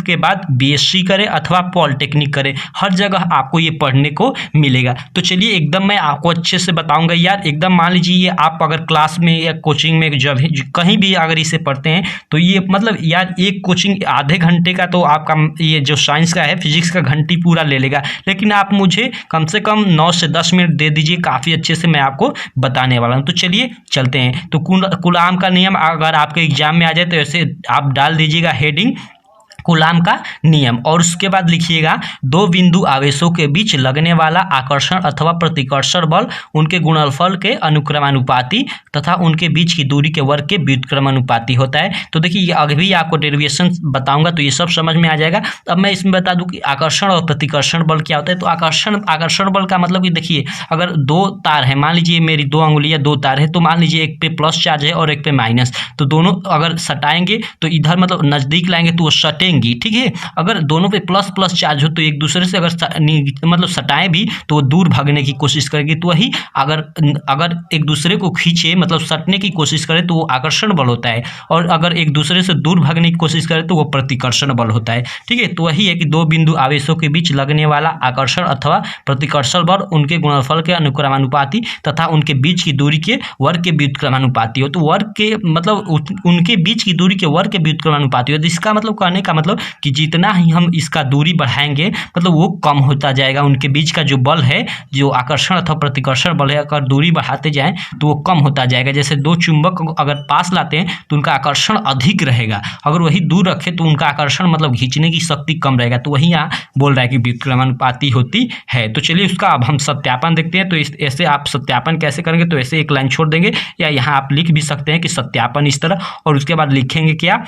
12 के बाद बीएससी करें अथवा पॉलिटेक्निक करें, हर जगह आपको ये पढ़ने को मिलेगा। तो चलिए एकदम मैं आपको अच्छे से बताऊंगा यार। एकदम मान लीजिए ये आप अगर क्लास में या कोचिंग में जब कहीं भी अगर इसे पढ़ते हैं तो ये मतलब यार एक कोचिंग आधे घंटे का तो आपका ये जो साइंस का है फिजिक्स का घंटी पूरा ले लेगा, लेकिन आप मुझे कम से कम 9 से 10 मिनट दे दीजिए, काफ़ी अच्छे से मैं आपको बताने वाला हूँ। तो चलिए चलते हैं। तो कूलाम का नियम अगर आपके एग्जाम में आ जाए तो ऐसे आप डाल दीजिएगा हेडिंग कूलाम का नियम, और उसके बाद लिखिएगा दो बिंदु आवेशों के बीच लगने वाला आकर्षण अथवा प्रतिकर्षण बल उनके गुणनफल के अनुक्रमानुपाती तथा उनके बीच की दूरी के वर्ग के व्युत्क्रमानुपाती होता है। तो देखिए अभी आपको डेरिवेशन बताऊंगा तो ये सब समझ में आ जाएगा। अब मैं इसमें बता दूं कि आकर्षण और प्रतिकर्षण बल क्या होता है। तो आकर्षण बल का मतलब कि देखिए अगर दो तार है, मान लीजिए मेरी 2 अंगुलियां 2 तार है, तो मान लीजिए एक पे प्लस चार्ज है और एक पे माइनस, तो दोनों अगर सटाएंगे तो इधर मतलब नजदीक लाएंगे तो वो सटे, ठीक है। अगर दोनों पे प्लस प्लस चार्ज हो तो एक दूसरे से अगर मतलब सटाए भी तो वो दूर भागने की कोशिश करेगी, तो वही अगर एक दूसरे को खींचे मतलब सटने की कोशिश करे तो वो आकर्षण बल होता है, और अगर एक दूसरे से दूर भागने की कोशिश करे तो वो प्रतिकर्षण बल होता है, ठीक है। तो वही है कि दो बिंदु आवेशों के बीच लगने वाला आकर्षण अथवा प्रतिकर्षण बल उनके गुणनफल के अनुक्रमानुपाती तथा उनके बीच की दूरी के वर्ग के व्युत्क्रमानुपाती हो। तो वर्ग के मतलब उनके बीच की दूरी के वर्ग के व्युत्क्रमानुपाती हो। इसका मतलब कहने का मतलब कि जितना ही हम इसका दूरी बढ़ाएंगे मतलब वो कम होता जाएगा, उनके बीच का जो बल है, जो आकर्षण अथवा प्रतिकर्षण बल है, अगर दूरी बढ़ाते जाएं तो वो कम होता जाएगा। जैसे दो चुंबक अगर पास लाते हैं तो उनका आकर्षण अधिक रहेगा, अगर वही दूर रखे तो उनका आकर्षण मतलब खींचने की शक्ति कम रहेगा। तो वही यहाँ बोल रहा है कि व्युत्क्रमानुपाती होती है। तो चलिए उसका अब हम सत्यापन देखते हैं। तो ऐसे आप सत्यापन कैसे करेंगे, तो ऐसे एक लाइन छोड़ देंगे या यहाँ आप लिख भी सकते हैं कि सत्यापन इस तरह, और उसके बाद लिखेंगे क्या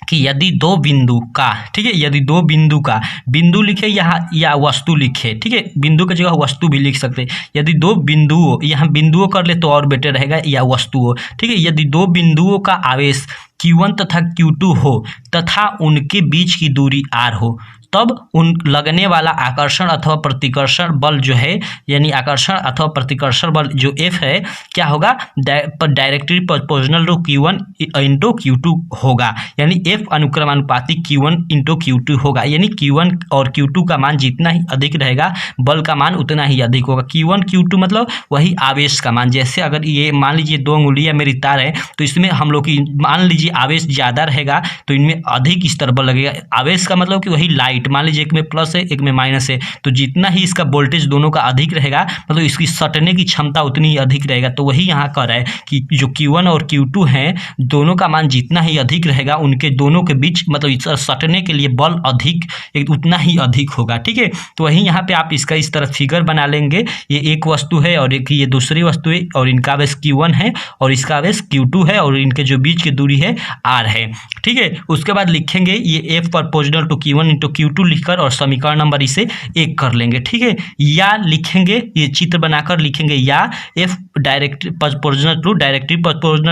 कि यदि दो बिंदु का, ठीक है, यदि दो बिंदु का, बिंदु लिखे यहाँ या वस्तु लिखे, ठीक है, बिंदु की जगह वस्तु भी लिख सकते हैं। यदि दो बिंदुओं, यहाँ बिंदुओं कर ले तो और बेटर रहेगा, या वस्तुओं, ठीक है। यदि दो बिंदुओं का आवेश Q1 तथा Q2 हो तथा उनके बीच की दूरी R हो, तब उन लगने वाला आकर्षण अथवा प्रतिकर्षण बल जो है, यानी आकर्षण अथवा प्रतिकर्षण बल जो F है, क्या होगा, directly proportional to Q1 into Q2 होगा, यानी F अनुक्रमानुपाती Q1 इंटू Q2 होगा। यानी Q1 और Q2 का मान जितना ही अधिक रहेगा बल का मान उतना ही अधिक होगा। Q1 Q2 मतलब वही आवेश का मान। जैसे अगर ये मान लीजिए 2 अंगुलियां मेरी तार है तो इसमें हम लोग की मान लीजिए आवेश ज़्यादा रहेगा तो इनमें अधिक स्तर बल लगेगा। आवेश का मतलब कि वही लाइट, मान लीजिए एक में प्लस है एक में माइनस है, तो जितना ही इसका वोल्टेज दोनों का अधिक रहेगा मतलब इसकी सटने की क्षमता उतनी ही अधिक रहेगा। तो वही यहाँ कह रहा है कि जो Q1 और Q2 हैं दोनों का मान जितना ही अधिक रहेगा उनके दोनों के बीच मतलब सटने के लिए बल अधिक उतना ही अधिक होगा, ठीक है। तो वही यहाँ पे आप इसका इस तरह फिगर बना लेंगे। ये एक वस्तु है और एक ये दूसरी वस्तु है, और इनका आवेश Q1 है और इसका आवेश Q2 है, और इनके जो बीच की दूरी है R है, ठीक है। उसके बाद लिखेंगे ये F proportional to Q1 into Q2 लिखकर और समीकरण नंबर इसे 1 कर लेंगे, ठीक है। या लिखेंगे, ये चित्र बनाकर लिखेंगे, या F directly proportional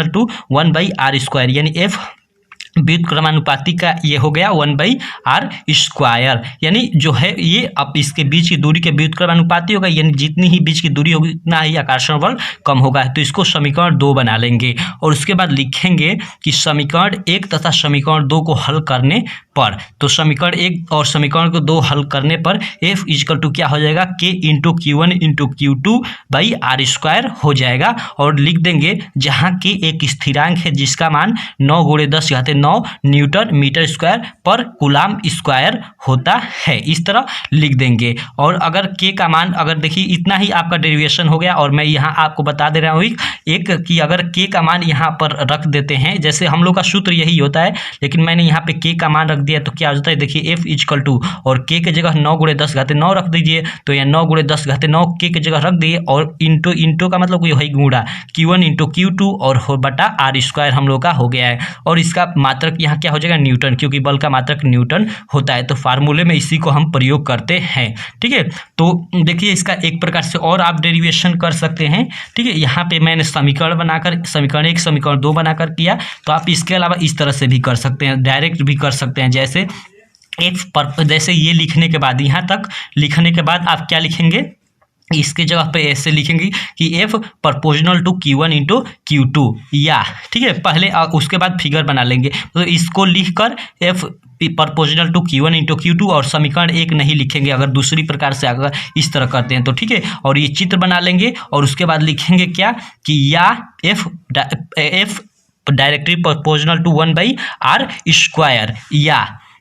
to 1/r², यानी F व्युत्क्रमानुपाती का ये हो गया 1/r², यानी जो है ये अब इसके बीच की दूरी के व्युत्क्रमानुपाती होगा, यानी जितनी ही बीच की दूरी होगी उतना ही आकर्षण बल कम होगा। तो इसको समीकरण 2 बना लेंगे, और उसके बाद लिखेंगे कि समीकरण 1 तथा समीकरण 2 को हल करने पर, तो समीकरण 1 और समीकरण को 2 हल करने पर F इक्वल टू क्या हो जाएगा, K into Q1 into Q2/r² हो जाएगा। और लिख देंगे जहाँ K एक स्थिरांक है जिसका मान 9 × 10⁻⁹ न्यूटन मीटर स्क्वायर पर कूलाम स्क्वायर होता है, इस तरह लिख देंगे। और अगर K का मान, अगर देखिए इतना ही आपका डेरिवेशन हो गया, और मैं यहाँ आपको बता दे रहा हूँ एक कि अगर K का मान यहाँ पर रख देते हैं, जैसे हम लोग का सूत्र यही होता है, लेकिन मैंने यहाँ पे K का मान रख दिया तो क्या होता है, देखिए F इक्वल टू, और K की जगह 9 × 10⁻⁹ रख दीजिए, तो यह 9 × 10⁻⁹ K की जगह रख दिए, और इंटू का मतलब वही गुणा Q1 इंटू Q2 और बटा R² हम लोग का हो गया है। और इसका मात्रक यहाँ क्या हो जाएगा, न्यूटन, क्योंकि बल का मात्रक न्यूटन होता है। तो फार्मूले में इसी को हम प्रयोग करते हैं, ठीक है। तो देखिए इसका एक प्रकार से और आप डेरिवेशन कर सकते हैं, ठीक है। यहाँ पे मैंने समीकरण बनाकर समीकरण 1 समीकरण 2 बनाकर किया, तो आप इसके अलावा इस तरह से भी कर सकते हैं, डायरेक्ट भी कर सकते हैं। जैसे जैसे ये लिखने के बाद, यहाँ तक लिखने के बाद आप क्या लिखेंगे, इसके जगह पे ऐसे लिखेंगे कि F proportional to Q1 into Q2, या ठीक है, पहले उसके बाद फिगर बना लेंगे। तो इसको लिखकर F proportional to Q1 into Q2 और समीकरण 1 नहीं लिखेंगे अगर दूसरी प्रकार से अगर इस तरह करते हैं तो ठीक है। और ये चित्र बना लेंगे और उसके बाद लिखेंगे क्या कि या F directly proportional to 1/r square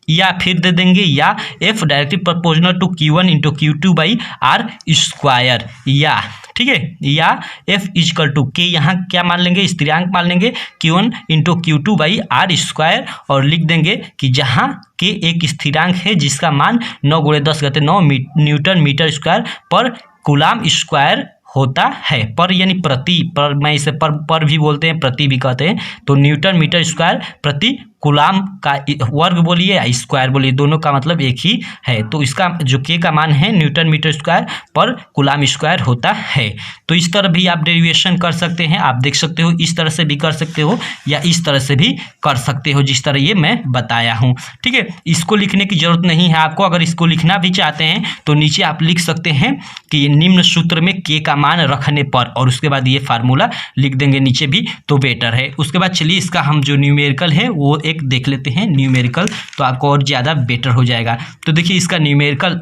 या फिर दे देंगे या F directly proportional to Q1 into Q2/r square या ठीक है। या एफ इजकल टू के यहाँ क्या मान लेंगे स्थिरांक मान लेंगे Q1 इंटू Q2/r स्क्वायर और लिख देंगे कि जहाँ के एक स्थिरांक है जिसका मान 9 × 10⁻9 न्यूटन मीटर स्क्वायर पर कूलाम स्क्वायर होता है। पर यानी प्रति, पर मैं इसे पर भी बोलते हैं, प्रति भी कहते हैं। तो न्यूटन मीटर स्क्वायर प्रति कूलाम का वर्ग बोलिए या स्क्वायर बोलिए, दोनों का मतलब एक ही है। तो इसका जो के का मान है न्यूटन मीटर स्क्वायर पर कूलाम स्क्वायर होता है। तो इस तरह भी आप डेरिवेशन कर सकते हैं, आप देख सकते हो इस तरह से भी कर सकते हो या इस तरह से भी कर सकते हो जिस तरह ये मैं बताया हूँ, ठीक है। इसको लिखने की जरूरत नहीं है आपको, अगर इसको लिखना भी चाहते हैं तो नीचे आप लिख सकते हैं कि निम्न सूत्र में के का मान रखने पर, और उसके बाद ये फार्मूला लिख देंगे नीचे भी तो बेटर है। उसके बाद चलिए इसका हम जो न्यूमेरिकल है वो एक देख लेते हैं न्यूमेरिकल, तो आपको और ज़्यादा बेटर हो जाएगा। तो देखिए इसका न्यूमेरिकल,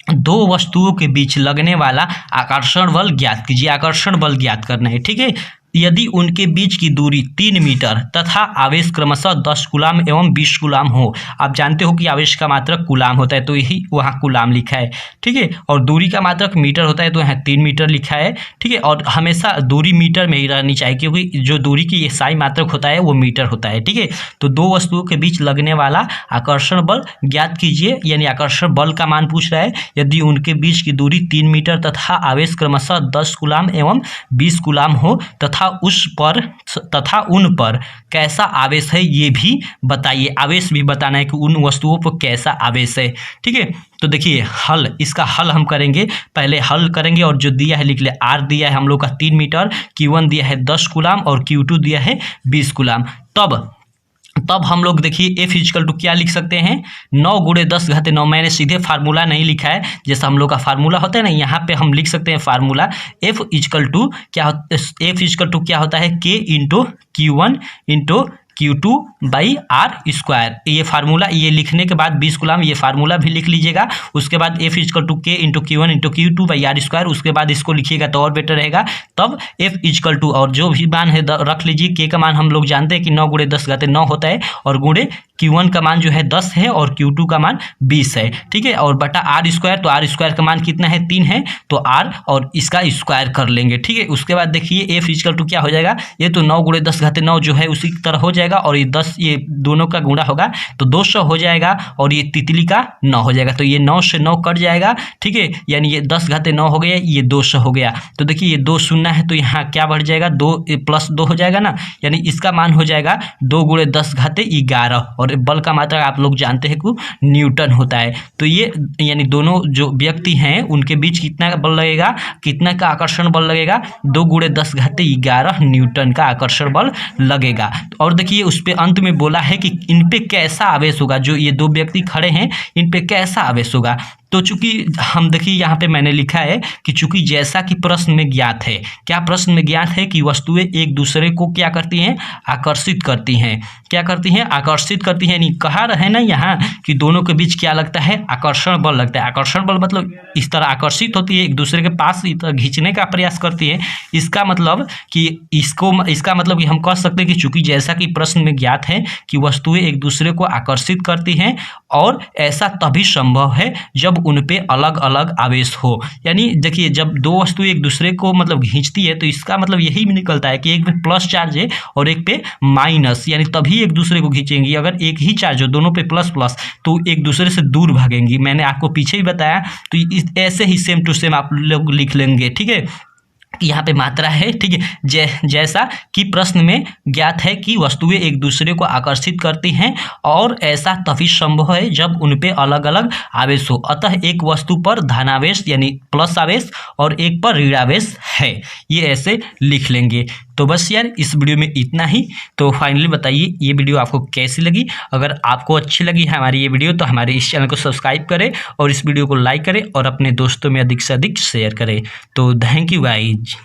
दो वस्तुओं के बीच लगने वाला आकर्षण बल ज्ञात कीजिए। आकर्षण बल ज्ञात करना है, ठीक है। यदि उनके बीच की दूरी 3 मीटर तथा आवेश क्रमशः 10 कूलाम एवं 20 कूलाम हो। आप जानते हो कि आवेश का मात्रक कूलाम होता है तो यही वहाँ कूलाम लिखा है, ठीक है। और दूरी का मात्रक मीटर होता है तो यहाँ 3 मीटर लिखा है, ठीक है। और हमेशा दूरी मीटर में ही रहनी चाहिए क्योंकि जो दूरी की SI मात्रक होता है वो मीटर होता है, ठीक है। तो दो वस्तुओं के बीच लगने वाला आकर्षण बल ज्ञात कीजिए, यानी आकर्षण बल का मान पूछ रहा है। यदि उनके बीच की दूरी 3 मीटर तथा आवेश क्रमशः 10 कूलाम एवं 20 कूलाम हो तथा उन पर कैसा आवेश है ये भी बताइए। आवेश भी बताना है कि उन वस्तुओं पर कैसा आवेश है, ठीक है। तो देखिए हल, इसका हल हम करेंगे, पहले हल करेंगे और जो दिया है लिख ले। आर दिया है हम लोग का 3 मीटर, Q1 दिया है 10 कूलाम और Q2 दिया है 20 कूलाम। तब हम लोग देखिए एफ इजकल टू क्या लिख सकते हैं 9 × 10⁻9। मैंने सीधे फार्मूला नहीं लिखा है, जैसा हम लोग का फार्मूला होता है ना, यहाँ पे हम लिख सकते हैं फार्मूला एफ इजकल टू क्या होता है के into Q1 into Q2/r square. ये फार्मूला, ये लिखने के बाद 20 कूलाम ये फार्मूला भी लिख लीजिएगा। उसके बाद एफ इजकल टू के into Q1 into Q2/r square, उसके बाद इसको लिखिएगा तो और बेटर रहेगा। तब एफ इजकल टू और जो भी मान है रख लीजिए। के का मान हम लोग जानते हैं कि 9 × 10⁻9 होता है और गुणे Q1 का मान जो है 10 है और Q2 का मान 20 है, ठीक है। और बटा r स्क्वायर, तो r स्क्वायर का मान कितना है 3 है, तो r और इसका स्क्वायर कर लेंगे, ठीक है। उसके बाद देखिए एफ इजकल टू क्या हो जाएगा, ये तो 9 × 10⁻9 जो है उसी तरह हो जाएगा और ये 10, ये दोनों का गुणा होगा तो 200 हो जाएगा और ये तितली का 9 हो जाएगा। तो ये 9 से 9 कट जाएगा, ठीक है। यानी ये 10⁻9 हो गया, ये 200 हो गया। तो देखिए ये 2 शून्य है तो यहाँ क्या बढ़ जाएगा, 2 + 2 हो जाएगा ना, यानी इसका मान हो जाएगा 2 × 10⁻11 और बल का मात्रा आप लोग जानते हैं कि न्यूटन होता है। तो ये यानी दोनों जो व्यक्ति हैं उनके बीच कितना बल लगेगा, कितना का आकर्षण बल लगेगा, 2 × 10⁻11 न्यूटन का आकर्षण बल लगेगा। और देखिए उस पे अंत में बोला है कि इन पे कैसा आवेश होगा, जो ये दो व्यक्ति खड़े हैं इन पे कैसा आवेश होगा। तो चूंकि हम देखिए यहाँ पे मैंने लिखा है कि चूंकि जैसा कि प्रश्न में ज्ञात है, क्या प्रश्न में ज्ञात है कि वस्तुएं एक दूसरे को क्या करती हैं, आकर्षित करती हैं। क्या करती हैं, आकर्षित करती हैं। नहीं कहा रहे ना यहाँ कि दोनों के बीच क्या लगता है, आकर्षण बल लगता है। आकर्षण बल मतलब इस तरह आकर्षित होती है, एक दूसरे के पास खींचने का प्रयास करती है। इसका मतलब कि इसका मतलब कि हम कह सकते हैं कि चूंकि जैसा कि प्रश्न में ज्ञात है कि वस्तुएं एक दूसरे को आकर्षित करती हैं और ऐसा तभी संभव है जब उन पे अलग अलग आवेश हो। यानी देखिए जब दो वस्तु एक दूसरे को मतलब खींचती है तो इसका मतलब यही भी निकलता है कि एक पे प्लस चार्ज है और एक पे माइनस, यानी तभी एक दूसरे को खींचेंगी। अगर एक ही चार्ज हो दोनों पे प्लस प्लस तो एक दूसरे से दूर भागेंगी। मैंने आपको पीछे ही बताया, तो ऐसे ही सेम टू सेम आप लोग लिख लेंगे, ठीक है। यहाँ पे मात्रा है, ठीक है। जैसा कि प्रश्न में ज्ञात है कि वस्तुएं एक दूसरे को आकर्षित करती हैं और ऐसा तभी संभव है जब उन पे अलग अलग आवेश हो। अतः एक वस्तु पर धनावेश यानी प्लस आवेश और एक पर ऋणावेश है, ये ऐसे लिख लेंगे। तो बस यार इस वीडियो में इतना ही। तो फाइनली बताइए ये वीडियो आपको कैसी लगी। अगर आपको अच्छी लगी हमारी ये वीडियो तो हमारे इस चैनल को सब्सक्राइब करें और इस वीडियो को लाइक करें और अपने दोस्तों में अधिक से अधिक शेयर करें। तो थैंक यू गाइज।